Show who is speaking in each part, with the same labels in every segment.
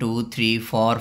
Speaker 1: 2 3 4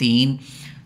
Speaker 1: 3،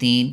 Speaker 1: 3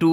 Speaker 1: 2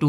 Speaker 1: 2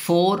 Speaker 1: 4